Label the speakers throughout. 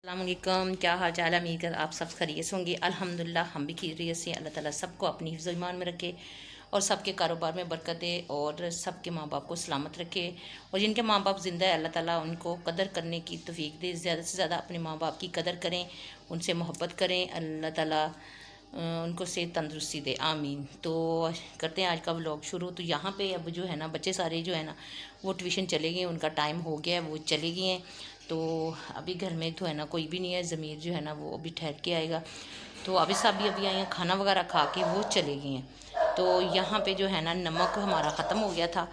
Speaker 1: अस्सलामुअलैकुम, क्या हाल चाल है। उम्मीद कर आप सब खैरियत से होंगे। अल्हम्दुलिल्लाह हम भी खैरियत से। अल्लाह ताला सबको अपनी हिफ्ज़ ईमान में रखे और सबके कारोबार में बरकत दे और सबके माँ बाप को सलामत रखे। और जिनके माँ बाप ज़िंदा है अल्लाह ताला उनको कदर करने की तौफीक दे। ज़्यादा से ज़्यादा अपने माँ बाप की कदर करें, उनसे मोहब्बत करें। अल्लाह ताला उनको सेहत तंदुरुस्ती दे, आमीन। तो करते हैं आज का व्लॉग शुरू। तो यहाँ पे अब जो है ना बच्चे सारे जो है ना वो ट्यूशन चले गए, उनका टाइम हो गया है, वो चले गए हैं। तो अभी घर में तो है ना कोई भी नहीं है। ज़मीर जो है ना वो अभी ठहर के आएगा। तो अभी सब भी अभी आए हैं, खाना वगैरह खा के वो चले गए हैं। तो यहाँ पे जो है ना नमक हमारा ख़त्म हो गया था,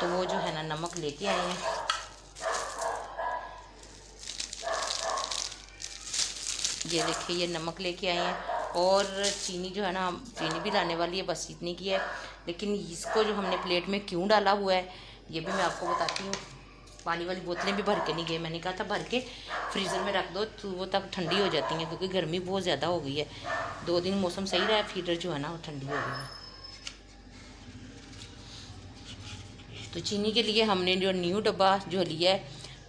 Speaker 1: तो वो जो है ना नमक लेके आए हैं। ये देखिए ये नमक लेके आए हैं। और चीनी जो है ना, चीनी भी लाने वाली है, बस इतनी की है। लेकिन इसको जो हमने प्लेट में क्यों डाला हुआ है ये भी मैं आपको बताती हूँ। पानी वाली बोतलें भी भर के नहीं गए, मैंने कहा था भर के फ्रीज़र में रख दो तो वो तक ठंडी हो जाती हैं, क्योंकि गर्मी बहुत ज़्यादा हो गई है। 2 दिन मौसम सही रहा है, फिर जो है ना वो ठंडी हो गई है। तो चीनी के लिए हमने जो न्यू डब्बा जो लिया है,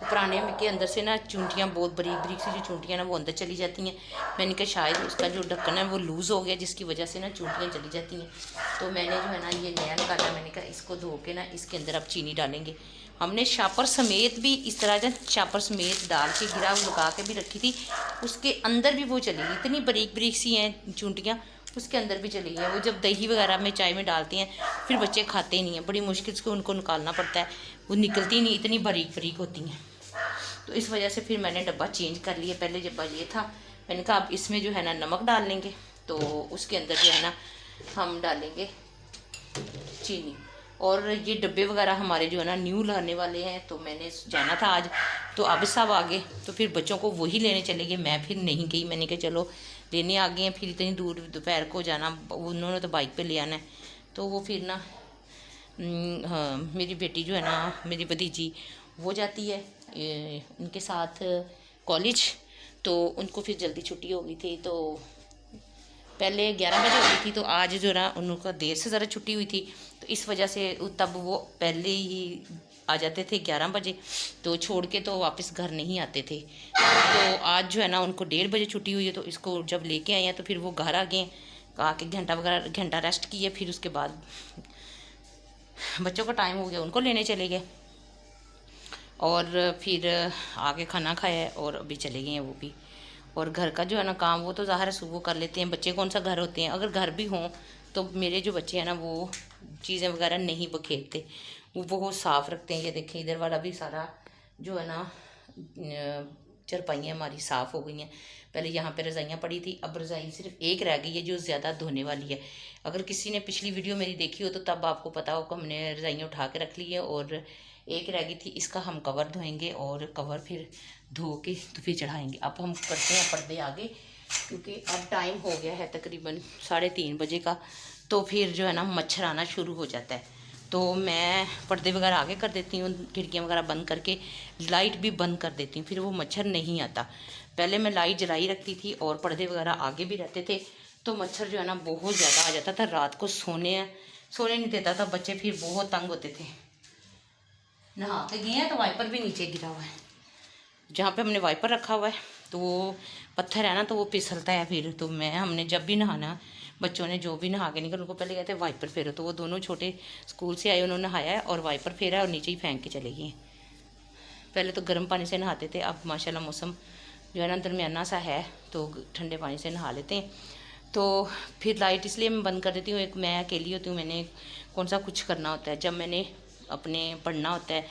Speaker 1: पुराने के अंदर से ना चूंटियाँ बहुत बरीक बरीक सी जो चूंटियाँ ना वो अंदर चली जाती हैं। मैंने कहा शायद उसका जो ढक्कन है वो लूज़ हो गया, जिसकी वजह से ना चूंटियाँ चली जाती हैं। तो मैंने जो है ना ये नया निकाला, मैंने कहा इसको धो के ना इसके अंदर अब चीनी डालेंगे। हमने शापर समेत भी इस तरह से शापर समेत डाल के गिरा लगा के भी रखी थी, उसके अंदर भी वो चली गई। इतनी बरीक बरीक सी हैं चूंटियाँ, उसके अंदर भी चली गई हैं। वो जब दही वगैरह में चाय में डालते हैं फिर बच्चे खाते ही नहीं हैं, बड़ी मुश्किल से उनको निकालना पड़ता है, वो निकलती नहीं, इतनी बारीक बारीक होती हैं। तो इस वजह से फिर मैंने डब्बा चेंज कर लिया। पहले डब्बा ये था, मैंने कहा अब इसमें जो है ना नमक डाल लेंगे, तो उसके अंदर जो है ना हम डालेंगे चीनी। और ये डब्बे वगैरह हमारे जो है ना न्यू लाने वाले हैं, तो मैंने जाना था आज, तो अब सब आ गए, तो फिर बच्चों को वही लेने चले गए, मैं फिर नहीं गई। मैंने कहा चलो लेने आ गए हैं, फिर इतनी दूर दोपहर को जाना, उन्होंने तो बाइक पे ले आना है। तो वो फिर ना हाँ, मेरी बेटी जो है ना, मेरी भतीजी, वो जाती है उनके साथ कॉलेज। तो उनको फिर जल्दी छुट्टी हो गई थी, तो पहले 11 बजे होती थी, तो आज जो ना उनका देर से ज़रा छुट्टी हुई थी, तो इस वजह से तब वो पहले ही आ जाते थे 11 बजे, तो छोड़ के तो वापस घर नहीं आते थे। तो आज जो है ना उनको 1:30 बजे छुट्टी हुई है, तो इसको जब लेके आए हैं तो फिर वो घर आ गए, आके घंटा रेस्ट किए, फिर उसके बाद बच्चों का टाइम हो गया, उनको लेने चले गए और फिर आके खाना खाया और अभी चले गए हैं वो भी। और घर का जो है ना काम वो तो ज़ाहिर है सुबह कर लेते हैं, बच्चे कौन सा घर होते हैं। अगर घर भी हों तो मेरे जो बच्चे हैं ना वो चीज़ें वगैरह नहीं बखेरते, वो बहुत साफ़ रखते हैं। ये देखें इधर वाला भी सारा जो है ना चरपाइयाँ हमारी साफ़ हो गई हैं। पहले यहाँ पे रज़ाइयाँ पड़ी थी, अब रज़ाई सिर्फ एक रह गई है जो ज़्यादा धोने वाली है। अगर किसी ने पिछली वीडियो मेरी देखी हो तो तब आपको पता हो कि हमने रज़ाइयाँ उठा के रख ली है और एक रह गई थी, इसका हम कवर धोएंगे और कवर फिर धो के तो फिर चढ़ाएंगे। अब हम करते हैं पर्दे आगे, क्योंकि अब टाइम हो गया है तकरीबन 3:30 बजे का, तो फिर जो है ना मच्छर आना शुरू हो जाता है। तो मैं पर्दे वगैरह आगे कर देती हूँ, खिड़कियाँ वगैरह बंद करके लाइट भी बंद कर देती हूँ, फिर वो मच्छर नहीं आता। पहले मैं लाइट जलाई रखती थी और पर्दे वगैरह आगे भी रहते थे, तो मच्छर जो है ना बहुत ज़्यादा आ जाता था। रात को सोने नहीं देता था, बच्चे फिर बहुत तंग होते थे। नहा के गए हैं तो वाइपर भी नीचे गिरा हुआ है, जहाँ पे हमने वाइपर रखा हुआ है तो वो पत्थर है ना, तो वो फिसलता है फिर। तो हमने जब भी नहाना, बच्चों ने जो भी नहा के निकल, उनको पहले कहते हैं वाइपर फेरो, तो वो दोनों छोटे स्कूल से आए, उन्होंने नहाया है और वाइपर फेरा है और नीचे ही फेंक के चले गए। पहले तो गर्म पानी से नहाते थे, अब माशाल्लाह मौसम जो है ना दरमियाना सा है, तो ठंडे पानी से नहा लेते हैं। तो फिर लाइट इसलिए मैं बंद कर देती हूँ, एक मैं अकेली होती हूँ, मैंने कौन सा कुछ करना होता है। जब मैंने अपने पढ़ना होता है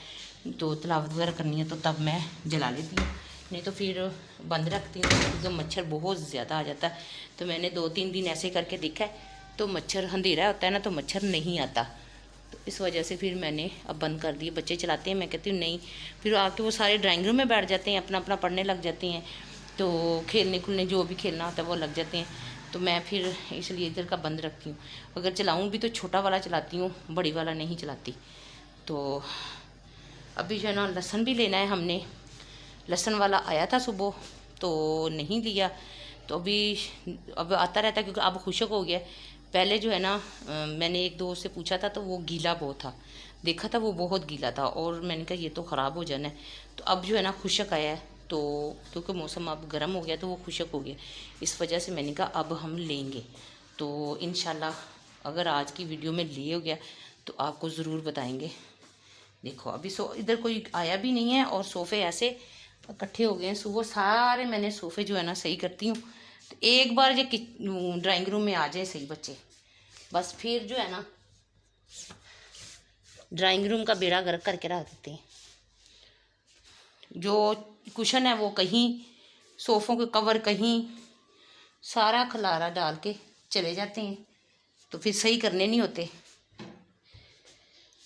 Speaker 1: तो तिलावत वगैरह करनी है तो तब मैं जला लेती हूँ, नहीं तो फिर बंद रखती हूँ, क्योंकि मच्छर बहुत ज़्यादा आ जाता है। तो मैंने 2-3 दिन ऐसे करके देखा है, तो मच्छर अंधेरा होता है ना तो मच्छर नहीं आता। तो इस वजह से फिर मैंने अब बंद कर दिए। बच्चे चलाते हैं, मैं कहती हूँ नहीं, फिर आके वो सारे ड्राइंग रूम में बैठ जाते हैं, अपना अपना पढ़ने लग जाते हैं, तो खेलने खुलने जो भी खेलना होता है वो लग जाते हैं। तो मैं फिर इसलिए इधर का बंद रखती हूँ। अगर चलाऊँ भी तो छोटा वाला चलाती हूँ, बड़ी वाला नहीं चलाती। तो अभी जो है ना लहसुन भी लेना है हमने, लहसुन वाला आया था सुबह तो नहीं लिया, तो अब आता रहता है, क्योंकि अब खुशक हो गया। पहले जो है ना मैंने एक दोस्त से पूछा था तो वो गीला बहुत था, देखा था वो बहुत गीला था, और मैंने कहा ये तो ख़राब हो जाना है। तो अब जो है ना खुशक आया है, तो क्योंकि मौसम अब गर्म हो गया तो वो खुशक हो गया, इस वजह से मैंने कहा अब हम लेंगे। तो इंशाल्लाह अगर आज की वीडियो में ले हो गया तो आपको ज़रूर बताएंगे। देखो अभी इधर कोई आया भी नहीं है और सोफ़े ऐसे इकट्ठे हो गए हैं। सुबह सारे मैंने सोफ़े जो है ना सही करती हूँ, तो एक बार ये ड्राइंग रूम में आ जाए सही बच्चे, बस फिर जो है ना ड्राइंग रूम का बेड़ा गर्क करके रख देते हैं। जो कुशन है वो कहीं, सोफ़ों के कवर कहीं, सारा खलारा डाल के चले जाते हैं, तो फिर सही करने नहीं होते।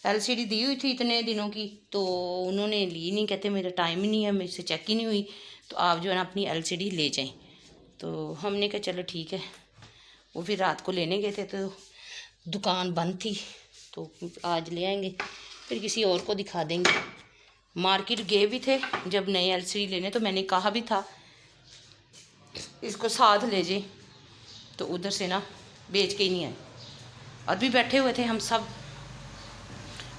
Speaker 1: एलसीडी दी हुई थी इतने दिनों की, तो उन्होंने ली नहीं, कहते मेरा टाइम ही नहीं है, मेरे से चेक ही नहीं हुई, तो आप जो है ना अपनी एलसीडी ले जाएं। तो हमने कहा चलो ठीक है। वो फिर रात को लेने गए थे तो दुकान बंद थी, तो आज ले आएंगे, फिर किसी और को दिखा देंगे। मार्केट गए भी थे जब नए एलसीडी लेने, तो मैंने कहा भी था इसको साथ ले जाए, तो उधर से ना बेच के ही नहीं आए। अभी बैठे हुए थे हम सब,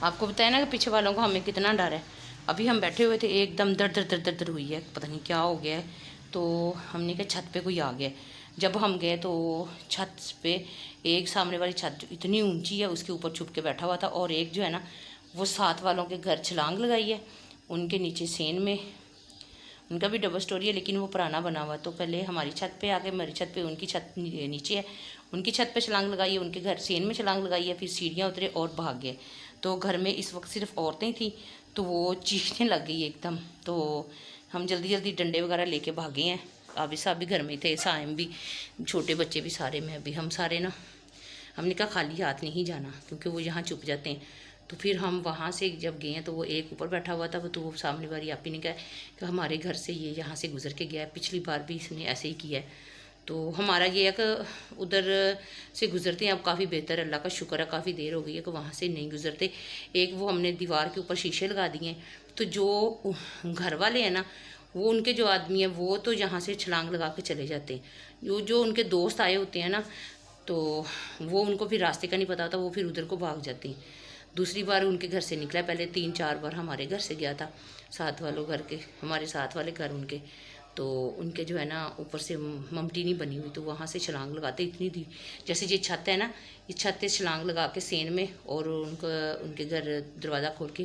Speaker 1: आपको बताया ना कि पीछे वालों को हमें कितना डर है। अभी हम बैठे हुए थे, एकदम दर दर दर दर दर हुई है, पता नहीं क्या हो गया है। तो हमने कहा छत पे कोई आ गया। जब हम गए तो छत पे एक सामने वाली छत जो इतनी ऊंची है उसके ऊपर छुप के बैठा हुआ था, और एक जो है ना वो साथ वालों के घर छलांग लगाई है, उनके नीचे सेन में। उनका भी डबल स्टोरी है लेकिन वो पुराना बना हुआ, तो पहले हमारी छत पे आके, मेरी छत पे उनकी छत नीचे है, उनकी छत पे छलांग लगाई है, उनके घर सेन में छलांग लगाई है, फिर सीढ़ियाँ उतरे और भाग गए। तो घर में इस वक्त सिर्फ औरतें थी, तो वो चीखने लग गई एकदम। तो हम जल्दी जल्दी डंडे वगैरह लेके भागे हैं। अभी साहब भी घर में थे, साइम भी, छोटे बच्चे भी सारे में, अभी हम सारे ना, हमने कहा खाली हाथ नहीं जाना क्योंकि वो यहाँ चुप जाते हैं। तो फिर हम वहाँ से जब गए हैं तो वो एक ऊपर बैठा हुआ था, तो वो सामने वाली आप ही ने कहा कि हमारे घर से ये यहाँ से गुजर के गया है, पिछली बार भी इसने ऐसे ही किया है। तो हमारा ये है कि उधर से गुजरते हैं, अब काफ़ी बेहतर, अल्लाह का शुक्र है, काफ़ी देर हो गई है कि वहाँ से नहीं गुजरते। एक वो हमने दीवार के ऊपर शीशे लगा दिए हैं, तो जो घर वाले हैं ना, वो उनके जो आदमी है वो तो यहाँ से छलांग लगा के चले जाते हैं। जो उनके दोस्त आए होते हैं ना, तो वो उनको फिर रास्ते का नहीं पता होता, वो फिर उधर को भाग जाती हैं। दूसरी बार उनके घर से निकला, पहले 3-4 बार हमारे घर से गया था, साथ वालों घर के, हमारे साथ वाले घर उनके, तो उनके जो है ना ऊपर से ममटी नहीं बनी हुई, तो वहाँ से छलांग लगाते इतनी दी, जैसे ये छत है ना, ये छत से छलांग लगा के सेन में, और उनके घर दरवाज़ा खोल के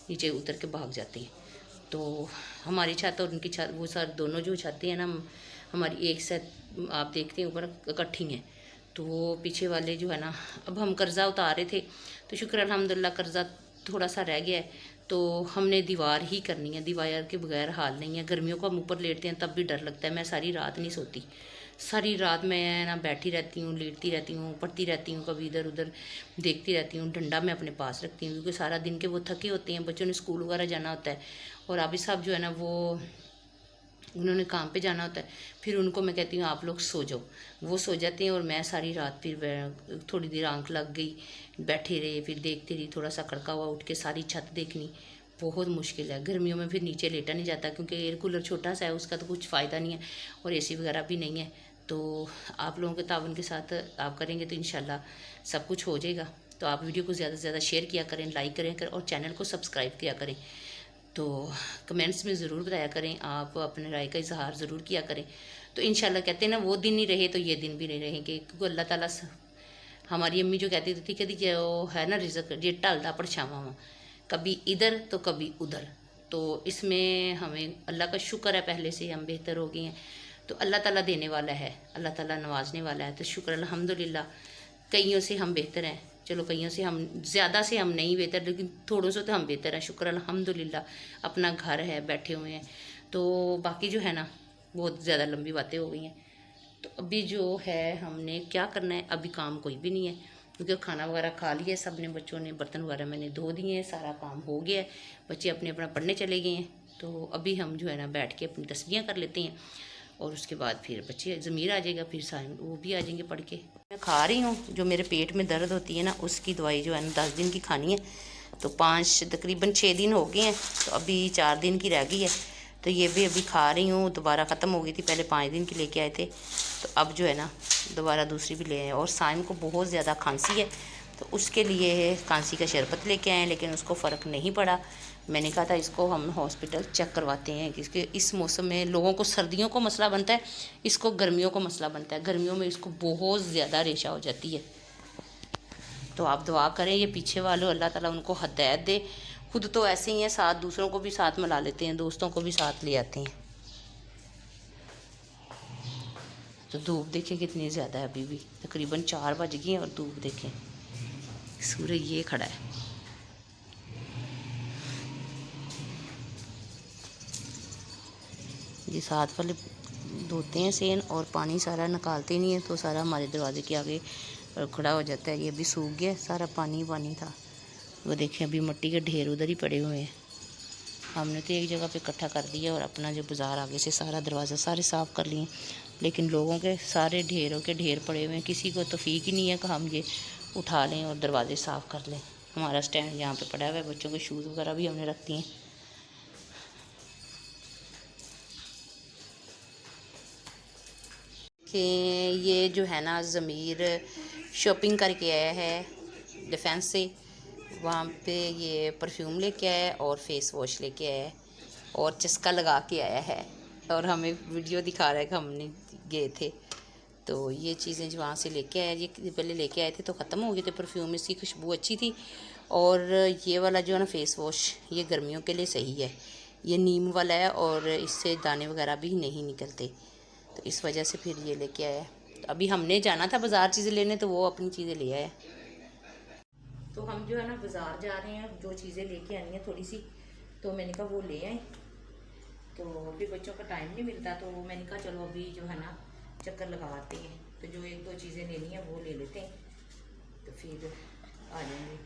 Speaker 1: नीचे उतर के भाग जाते हैं। तो हमारी छत और उनकी छत, वो सर दोनों जो छतें हैं ना हमारी एक साथ आप देखते हैं ऊपर इकट्ठी हैं। तो वो पीछे वाले जो है ना, अब हम कर्ज़ा उतारे थे, तो शुक्र अल्हम्दुलिल्लाह कर्ज़ा थोड़ा सा रह गया है, तो हमने दीवार ही करनी है, दीवार के बगैर हाल नहीं है। गर्मियों को हम ऊपर लेटते हैं तब भी डर लगता है, मैं सारी रात नहीं सोती, सारी रात मैं ना बैठी रहती हूँ, लेटती रहती हूँ, पढ़ती रहती हूँ, कभी इधर उधर देखती रहती हूँ। डंडा मैं अपने पास रखती हूँ क्योंकि सारा दिन के वो थके होते हैं, बच्चों ने स्कूल वगैरह जाना होता है, और आबिद साहब जो है ना वो उन्होंने काम पे जाना होता है। फिर उनको मैं कहती हूँ आप लोग सो जाओ, वो सो जाते हैं, और मैं सारी रात फिर थोड़ी देर आंख लग गई, बैठे रहे, फिर देखते रही, थोड़ा सा कड़का हुआ उठ के सारी छत देखनी, बहुत मुश्किल है। गर्मियों में फिर नीचे लेटा नहीं जाता क्योंकि एयर कूलर छोटा सा है, उसका तो कुछ फ़ायदा नहीं है, और एसी वगैरह भी नहीं है। तो आप लोगों के तावन के साथ आप करेंगे तो इंशाल्लाह सब कुछ हो जाएगा। तो आप वीडियो को ज़्यादा से ज़्यादा शेयर किया करें, लाइक करें और चैनल को सब्सक्राइब किया करें। तो कमेंट्स में ज़रूर बताया करें, आप अपने राय का इजहार ज़रूर किया करें। तो इंशाल्लाह कहते हैं ना, वो दिन नहीं रहे तो ये दिन भी नहीं रहेंगे, क्योंकि अल्लाह ताला हमारी अम्मी जो कहती थी कहती कि वो है ना रिज़्क ये टलदा परछावां वा, कभी इधर तो कभी उधर। तो इसमें हमें अल्लाह का शुक्र है, पहले से हम बेहतर हो गए हैं, तो अल्लाह ताला देने वाला है, अल्लाह ताला नवाजने वाला है। तो शुक्र अल्हम्दुलिल्लाह, कईयों से हम बेहतर हैं, चलो कईयों से हम ज़्यादा से हम नहीं बेहतर, लेकिन थोड़ों से तो हम बेहतर हैं, शुक्र अल्हम्दुलिल्लाह। अपना घर है, बैठे हुए हैं। तो बाकी जो है ना बहुत ज़्यादा लंबी बातें हो गई हैं। तो अभी जो है हमने क्या करना है, अभी काम कोई भी नहीं है क्योंकि खाना वगैरह खा लिया सब ने, बच्चों ने बर्तन वगैरह मैंने धो दिए हैं, सारा काम हो गया है, बच्चे अपने अपना पढ़ने चले गए हैं। तो अभी हम जो है ना बैठ के अपनी तस्बीहें कर लेते हैं, और उसके बाद फिर बच्चे ज़मीर आ जाएगा, फिर साइम वो भी आ जाएंगे पढ़ के। मैं खा रही हूँ, जो मेरे पेट में दर्द होती है ना उसकी दवाई जो है ना 10 दिन की खानी है। तो तकरीबन 6 दिन हो गए हैं, तो अभी 4 दिन की रह गई है, तो ये भी अभी खा रही हूँ। दोबारा ख़त्म हो गई थी, पहले 5 दिन की लेके आए थे, तो अब जो है ना दोबारा दूसरी भी ले आए। और साइम को बहुत ज़्यादा खांसी है, तो उसके लिए खांसी का शरबत लेके आए, लेकिन उसको फ़र्क नहीं पड़ा। मैंने कहा था इसको हम हॉस्पिटल चेक करवाते हैं, क्योंकि इस मौसम में लोगों को सर्दियों को मसला बनता है, इसको गर्मियों को मसला बनता है। गर्मियों में इसको बहुत ज़्यादा रेशा हो जाती है। तो आप दुआ करें ये पीछे वालों, अल्लाह ताला उनको हिदायत दे। खुद तो ऐसे ही हैं, साथ दूसरों को भी साथ मिला लेते हैं, दोस्तों को भी साथ ले आते हैं। तो धूप देखें कितनी ज़्यादा है, अभी भी तकरीबन 4 बज गई हैं और धूप देखें, सूरज ये खड़ा है। ये साथ वाले धोते हैं सेन और पानी सारा निकालते नहीं है, तो सारा हमारे दरवाजे के आगे खड़ा हो जाता है। ये भी सूख गया, सारा पानी पानी था। वो देखें अभी मिट्टी के ढेर उधर ही पड़े हुए हैं। हमने तो एक जगह पे इकट्ठा कर दिया और अपना जो बाज़ार आगे से सारा दरवाज़ा सारे साफ़ कर लिए, लेकिन लोगों के सारे ढेरों के ढेर पड़े हुए हैं। किसी को तौफीक ही नहीं है कि हम ये उठा लें और दरवाजे साफ़ कर लें। हमारा स्टैंड यहाँ पे पड़ा हुआ है, बच्चों के शूज़ वगैरह भी हमने रख दिए। कि ये जो है ना, ज़मीर शॉपिंग करके आया है डिफेंस से, वहाँ पे ये परफ्यूम लेके आया है और फेस वॉश लेके आया है और चस्का लगा के आया है, और हमें वीडियो दिखा रहा है कि हमने गए थे। तो ये चीज़ें जो वहाँ से लेके आया, ये पहले लेके आए थे तो ख़त्म हो गए थे परफ्यूम, इसकी खुशबू अच्छी थी। और ये वाला जो है ना फेस वॉश, ये गर्मियों के लिए सही है, ये नीम वाला है और इससे दाने वगैरह भी नहीं निकलते, तो इस वजह से फिर ये लेके आया। तो अभी हमने जाना था बाज़ार चीज़ें लेने, तो वो अपनी चीज़ें ले आया। तो हम जो है ना बाज़ार जा रहे हैं, जो चीज़ें लेके आनी है थोड़ी सी, तो मैंने कहा वो ले आए। तो अभी बच्चों का टाइम नहीं मिलता, तो मैंने कहा चलो अभी जो है ना चक्कर लगाते हैं, तो जो 1-2 चीज़ें लेनी है वो ले लेते हैं, तो फिर आ जाएंगे।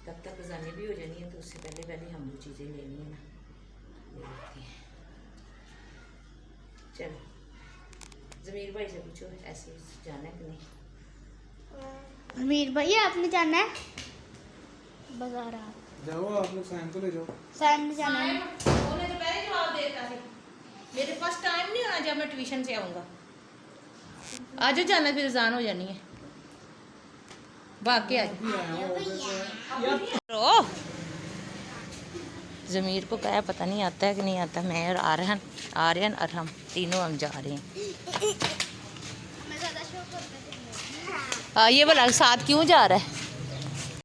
Speaker 1: तब तक खजाने भी हो जानी है, तो उससे पहले पहले हम वो चीज़ें लेनी है ना, ले लेते हैं। चलो ज़मीर भाई से पूछो, ऐसे जाना है कि नहीं?
Speaker 2: ज़मीर भाई आपने जाना है बाजार?
Speaker 3: जाओ आप लोग, सैम को ले जाओ।
Speaker 2: सैम ने जाना है।
Speaker 1: उन्हें तो पहले जवाब देता है, मेरे पास टाइम नहीं होना जब मैं ट्यूशन से आऊँगा। आज जाना फिर अजान हो जानी है, भाग के आज। ज़मीर को क्या पता नहीं आता है कि नहीं आता। मैं और आर्यन और हम तीनों हम जा रहे हैं। ये वाला साथ क्यों जा रहा है?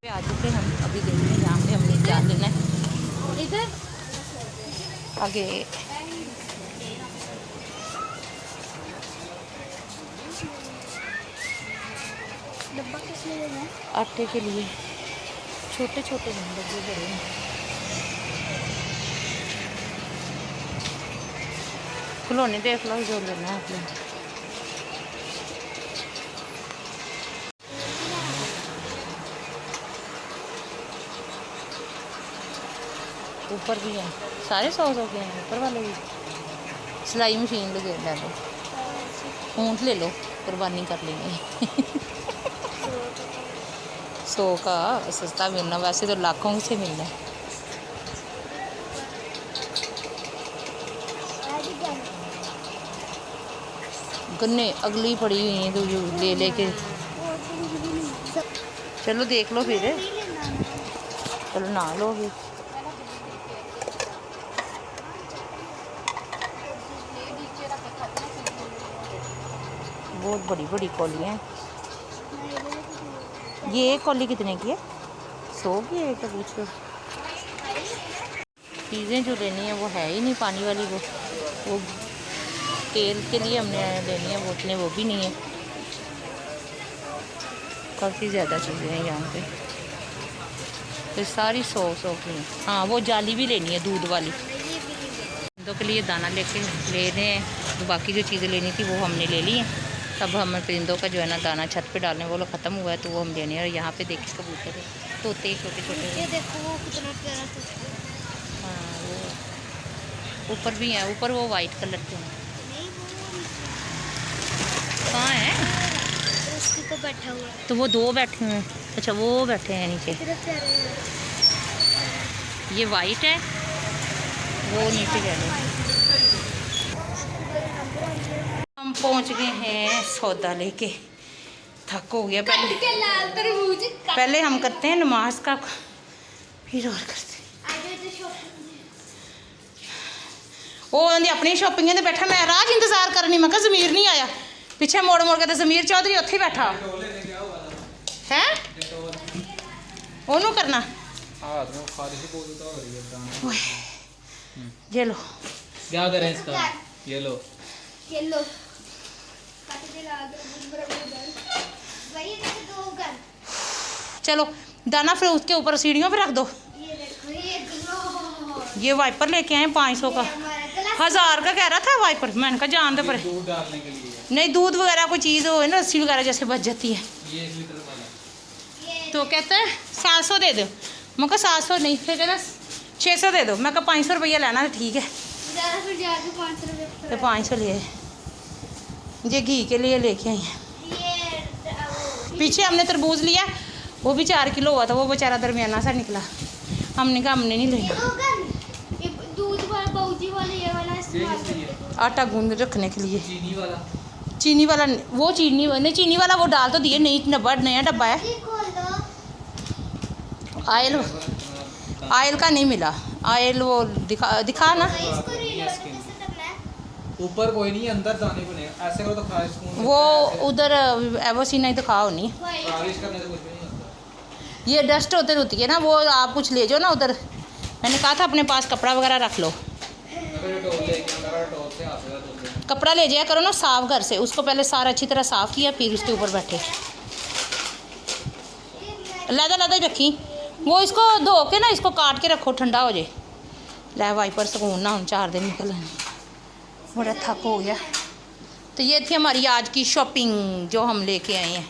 Speaker 1: आ चुके हम, अभी देखते हैं यहाँ पे हमने क्या लेना है। इधर आगे
Speaker 2: डब्बा किस लिए लेना है?
Speaker 1: आटे के लिए, छोटे छोटे डब्बे बड़े हैं। खिलौने देख लो जो लेना है अपने। ऊपर भी हैं सारे 100 के हैं, ऊपर वाले भी। सिलाई मशीन ले लो, ऊँट ले लो, कुर्बानी कर लेंगे। 100 का सस्ता मिलना, वैसे तो लाखों से मिलना है। गन्ने अगली पड़ी हुई हैं, तो जो ले लेके चलो देख लो फिर, चलो ना लो भी। बहुत बड़ी बड़ी कौलियाँ हैं। ये एक कौली कितने की है? 100 की है, तो पूछ लो। चीज़ें जो लेनी है वो है ही नहीं पानी वाली, वो तेल के लिए हमने लेनी है बोतलें, वो भी नहीं है। काफ़ी ज़्यादा चीज़ें हैं यहाँ पे, तो सारी 100 की हैं। हाँ वो जाली भी लेनी है दूध वाली। परिंदों के लिए दाना लेके ले रहे हैं, तो बाकी जो चीज़ें लेनी थी वो हमने ले ली हैं। अब हम परिंदों का जो है ना दाना छत पे डालने वाला ख़त्म हुआ है, तो वो हम लेने हैं। और यहाँ पे देखिए कबूतर तोते छोटे छोटे,
Speaker 2: ये देखो वो कितना प्यारा तोता है।
Speaker 1: हाँ वो ऊपर भी हैं, ऊपर वो वाइट कलर के हैं।
Speaker 2: नहीं वो
Speaker 1: कहाँ है?
Speaker 2: उसकी तो बैठा हुआ है।
Speaker 1: तो वो 2 बैठे हुए हैं। अच्छा वो बैठे हैं नीचे।
Speaker 2: कितना प्यारे हैं।
Speaker 1: ये वाइट है, वो नीचे कह रहे हैं। हम पहुंच गए हैं सौदा लेके, थक हो गया। पहले हम करते हैं नमाज का, फिर और करते हैं। ਉਹ ਉਹਦੀ ਆਪਣੀ ਸ਼ਾਪਿੰਗ ਤੇ ਬੈਠਾ, ਮੈਂ ਰਾਹ 'ਚ ਇੰਤਜ਼ਾਰ ਕਰਨੀ, ਮੈਂ ਕਿਹਾ ਜ਼ਮੀਰ ਨਹੀਂ ਆਇਆ, ਪਿੱਛੇ ਮੋੜ ਮੋੜ ਕੇ ਤੇ ਜ਼ਮੀਰ ਚੌਧਰੀ ਉੱਥੇ ਹੀ ਬੈਠਾ ਹੈ। ਉਹਨੂੰ ਕਰਨਾ ये लो
Speaker 4: क्या करें इसका, ये लो
Speaker 2: ये लो काटे दे ला दो वही देखो दो कर
Speaker 1: चलो दाना फिर उसके ऊपर सीढ़ियों पे रख दो।
Speaker 2: ये देखो ये लो
Speaker 1: ये वाइपर लेके आए 500 का,
Speaker 2: हमारा गला
Speaker 1: 1000 का कह रहा था वाइपर, मैंने कहा जान दो पर
Speaker 4: दूध डालने के लिए
Speaker 1: नहीं, दूध वगैरह कोई चीज़ हो ना, रस्सी वगैरह जैसे बच जाती है,
Speaker 4: ये 1 लीटर वाला
Speaker 2: ये
Speaker 1: तो कहते हैं 700 दे दो। मैं कहा 700 नहीं, फिर कहना 600 दे दो। मैं कहा 500 रुपया लेना तो ठीक है,
Speaker 2: ज़्यादा फिर जाके 500 रुपये
Speaker 1: तो 500 लिए। ये घी के लिए लेके आई हैं।
Speaker 2: ये
Speaker 1: पीछे हमने तरबूज लिया, वो भी 4 किलो हुआ था, वो बेचारा दरमियाना सा निकला, हमने कहा हमने नहीं लेना।
Speaker 2: ये दूध वाला बाऊजी वाला ये वाला
Speaker 4: ये
Speaker 2: इस्तेमाल
Speaker 4: किस लिए?
Speaker 1: आटा गूंद रखने के लिए।
Speaker 4: चीनी वाला
Speaker 1: चीनी वाला वो चीनी नहीं, चीनी वाला वो डाल तो दिए, नहीं डब्बा, नया डब्बा है।
Speaker 2: ये खोल दो
Speaker 1: आयल आयल का नहीं मिला, आयल वो दिखा ना,
Speaker 2: इसको रीलोड कैसे करना है
Speaker 4: ऊपर कोई नहीं, अंदर जाने को नहीं, ऐसे करो तो खा स्पून से
Speaker 1: वो
Speaker 4: ऐसे।
Speaker 1: उधर एवोसी नहीं दिखाओ नहीं,
Speaker 4: बारिश करने से कुछ भी नहीं होता।
Speaker 1: ये डस्ट उधर होती है ना, वो आप कुछ ले जाओ ना उधर, मैंने कहा था अपने पास कपड़ा वगैरह रख लो,
Speaker 4: अगर ये टोल लेके अंदर टोल से हाथ लगा दो।
Speaker 1: कपड़ा ले जाया करो ना साफ घर से, उसको पहले सारा अच्छी तरह साफ़ किया, फिर उसके ऊपर बैठे लदा लदा ही रखी। वो इसको धो के ना इसको काट के रखो, ठंडा हो जाए। लै वाइपर सुकून ना, हम 4 दिन निकल आए, बड़ा थक हो गया। तो ये थी हमारी आज की शॉपिंग जो हम लेके आए हैं।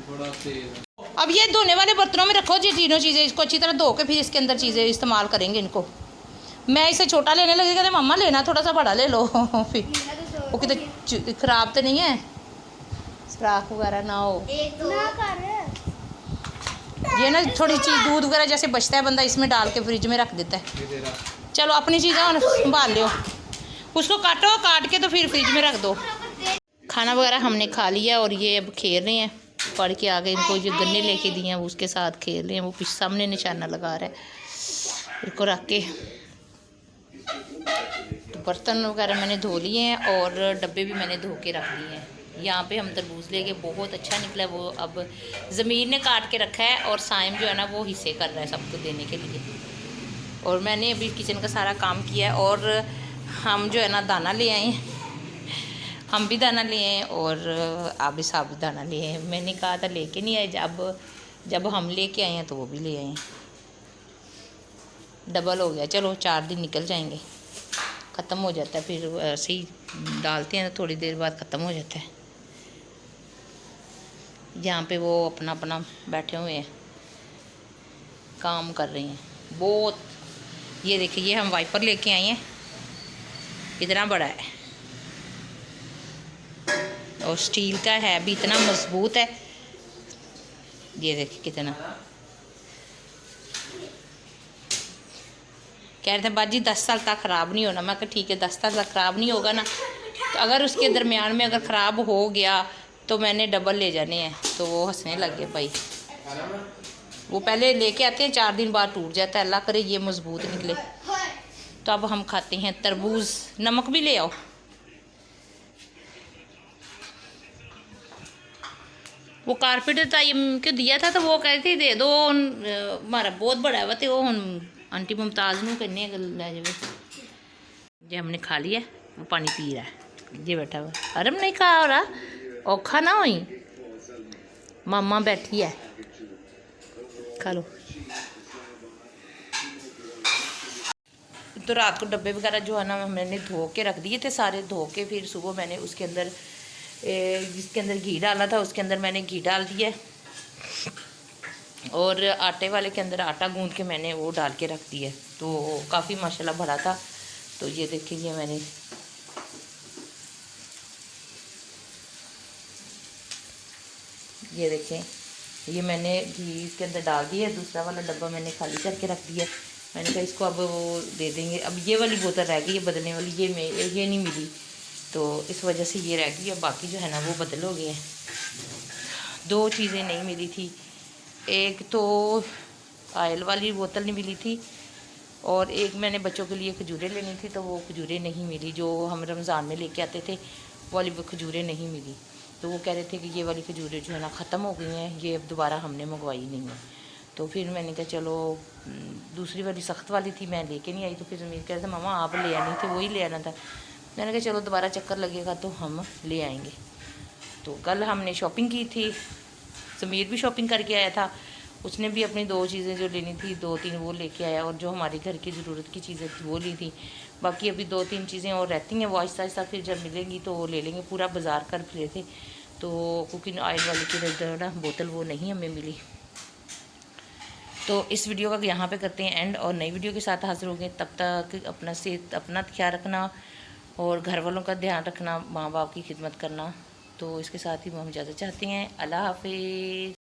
Speaker 4: बड़ा तेज
Speaker 1: अब ये धोने वाले बर्तनों में रखो जी तीनों चीज़ें, इसको अच्छी तरह धो के फिर इसके अंदर चीज़ें इस्तेमाल करेंगे इनको। मैं इसे छोटा लेने लगी, कहते मम्मा लेना थोड़ा सा बड़ा ले लो फिर वो कितने ख़राब तो नहीं है, सुराख वगैरह ना हो।
Speaker 2: एक दो ना कर
Speaker 1: ये ना थोड़ी चीज़ दूध वगैरह जैसे बचता है, बंदा इसमें डाल के फ्रिज में रख देता है।
Speaker 4: ये तेरा
Speaker 1: चलो अपनी चीज़ें और संभाल लो, उसको काटो, काट के तो फिर फ्रिज में रख दो। खाना वगैरह हमने खा लिया और ये अब खेल रहे हैं, पढ़ के आ गए, इनको जो गन्ने लेके दिए हैं वो उसके साथ खेल रहे हैं। वो पीछे सामने निशाना लगा रहा है, इसको रख के। तो बर्तन वगैरह मैंने धो लिए हैं और डब्बे भी मैंने धो के रख दिए हैं। यहाँ पे हम तरबूज लेके, बहुत अच्छा निकला वो। अब ज़मीर ने काट के रखा है और साइम जो है ना वो हिस्से कर रहा है सबको देने के लिए। और मैंने अभी किचन का सारा काम किया है और हम जो है ना दाना ले आए हैं, हम भी दाना लिए हैं और आप भी साहब भी दाना लिए हैं। मैंने कहा था लेके नहीं आए, जब हम लेके आए हैं तो वो भी ले आए हैं, डबल हो गया। चलो 4 दिन निकल जाएंगे, ख़त्म हो जाता है, फिर ऐसे ही डालते हैं थोड़ी देर बाद ख़त्म हो जाता है। यहाँ पे वो अपना अपना बैठे हुए हैं, काम कर रहे हैं बहुत। ये देखिए, ये हम वाइपर लेके आए हैं, इतना बड़ा है और स्टील का है भी, इतना मजबूत है। ये देखिए कितना, कह रहे थे बाजी 10 साल तक ख़राब नहीं होना। मैं कहा ठीक है, 10 साल तक ख़राब नहीं होगा ना, तो अगर उसके दरमियान में अगर ख़राब हो गया तो मैंने डबल ले जाने हैं। तो वो हंसने लग गए भाई, वो पहले लेके आते हैं 4 दिन बाद टूट जाता है। अल्लाह करे ये मजबूत निकले। तो अब हम खाते हैं तरबूज। नमक भी ले आओ। वो कारपेट ताइम क्यों दिया था, तो वो कहती दे दो, हमारा बहुत बड़ा है। तो वो हम आंटी मुमताज़ नूं कहने लै जावे। जे हमने खा लिया, वो पानी पी रहा है, ये बैठा हुआ। अरम नहीं खा रहा, औखा ना होई, मामा बैठी है, खा लो। तो रात को डब्बे वगैरह जो है ना मैंने धो के रख दिए थे सारे, धो के फिर सुबह मैंने उसके अंदर जिसके अंदर घी डाला था उसके अंदर मैंने घी डाल दिया, और आटे वाले के अंदर आटा गूंद के मैंने वो डाल के रख दिया। तो काफ़ी माशाल्लाह भरा था। तो ये देखिए, ये मैंने ये देखें, ये मैंने घी इसके अंदर डाल दिया। दूसरा वाला डब्बा मैंने खाली करके रख दिया। मैंने कहा इसको अब वो दे देंगे। अब ये वाली बोतल रह गई है बदलने वाली, ये नहीं मिली, तो इस वजह से ये रह गई। अब बाकी जो है ना वो बदल हो गए हैं। 2 चीज़ें नहीं मिली थी, एक तो ऑयल वाली बोतल नहीं मिली थी और एक मैंने बच्चों के लिए खजूरें लेनी थी, तो वो खजूरें नहीं मिली जो हम रमज़ान में लेके आते थे, वो वाली खजूरें नहीं मिली। तो वो कह रहे थे कि ये वाली खजूरें जो है ना ख़त्म हो गई हैं, ये अब दोबारा हमने मंगवाई नहीं है। तो फिर मैंने कहा चलो दूसरी वाली सख्त वाली थी, मैं लेके नहीं आई। तो फिर ज़मीर कह रहे थे मामा आप ले आनी थी, वही ले आना था। मैंने कहा चलो दोबारा चक्कर लगेगा तो हम ले आएंगे। तो कल हमने शॉपिंग की थी, ज़मीर भी शॉपिंग करके आया था, उसने भी अपनी 2 चीज़ें जो लेनी थी 2-3 वो लेके आया, और जो हमारी घर की ज़रूरत की चीज़ें थी वो ली थी। बाकी अभी 2-3 चीज़ें और रहती हैं, वो आहिस्ता आहिस्ता फिर जब मिलेंगी तो वो ले लेंगे। पूरा बाज़ार कर फिरे थे, तो कुकिंग ऑयल वाली की ना बोतल वो नहीं हमें मिली। तो इस वीडियो का यहाँ पे करते हैं एंड, और नई वीडियो के साथ हाज़िर होंगे। तब तक अपना ख्याल रखना और घर वालों का ध्यान रखना, माँ बाप की खिदमत करना। तो इसके साथ ही हम इजाज़त चाहते हैं, अल्लाह हाफिज़।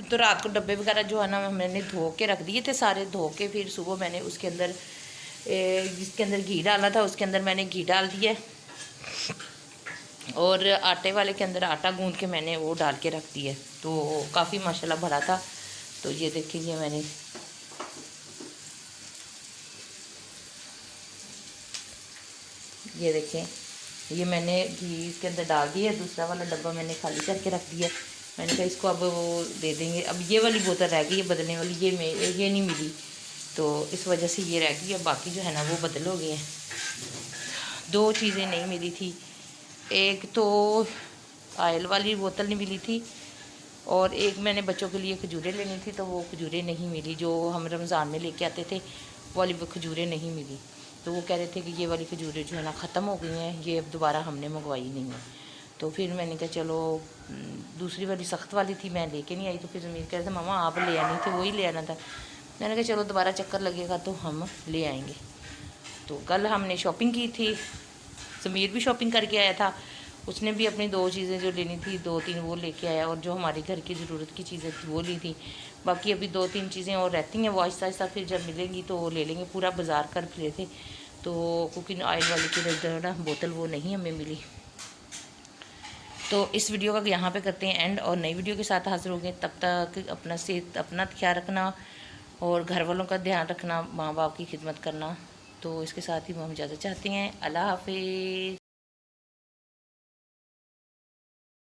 Speaker 1: तो रात को डब्बे वगैरह जो है ना मैंने धो के रख दिए थे सारे, धो के फिर सुबह मैंने उसके अंदर जिसके अंदर घी डाला था उसके अंदर मैंने घी डाल दिया, और आटे वाले के अंदर आटा गूंद के मैंने वो डाल के रख दिया। तो काफ़ी माशाल्लाह भरा था। तो ये देखिए मैंने ये देखें, ये मैंने घी इसके अंदर डाल दिया। दूसरा वाला डब्बा मैंने खाली करके रख दिया। मैंने कहा इसको अब वो दे देंगे। अब ये वाली बोतल रह गई है बदलने वाली, ये नहीं मिली, तो इस वजह से ये रह गई है। बाकी जो है ना वो बदल हो गए हैं। 2 चीज़ें नहीं मिली थी, एक तो ऑयल वाली बोतल नहीं मिली थी, और एक मैंने बच्चों के लिए खजूरें लेनी थी, तो वो खजूरें नहीं मिली जो हम रमज़ान में लेके आते थे, वो वाली खजूरें नहीं मिली। तो वो कह रहे थे कि ये वाली खजूरें जो है ना ख़त्म हो गई हैं, ये अब दोबारा हमने मंगवाई नहीं है। तो फिर मैंने कहा चलो दूसरी वाली सख्त वाली थी, मैं लेके नहीं आई। तो फिर ज़मीर कह रहे थे मामा आप ले आनी थी, वही ले आना था। मैंने कहा चलो दोबारा चक्कर लगेगा तो हम ले आएंगे। तो कल हमने शॉपिंग की थी, ज़मीर भी शॉपिंग करके आया था, उसने भी अपनी 2 चीज़ें जो लेनी थी 2-3 वो लेके आया, और जो हमारी घर की ज़रूरत की चीज़ें थी वो ली थी। बाकी अभी 2-3 चीज़ें और रहती हैं, वो आहिस्ता आहिस्ता फिर जब मिलेंगी तो वो ले लेंगे। पूरा बाज़ार कर फिरे थे, तो कुकिंग ऑयल वाली की ना बोतल वो नहीं हमें मिली। तो इस वीडियो का यहाँ पे करते हैं एंड, और नई वीडियो के साथ हाज़िर होंगे। तब तक अपना ख्याल रखना और घर वालों का ध्यान रखना, माँ बाप की खिदमत करना। तो इसके साथ ही हम इजाज़त चाहते हैं, अल्लाह हाफिज़।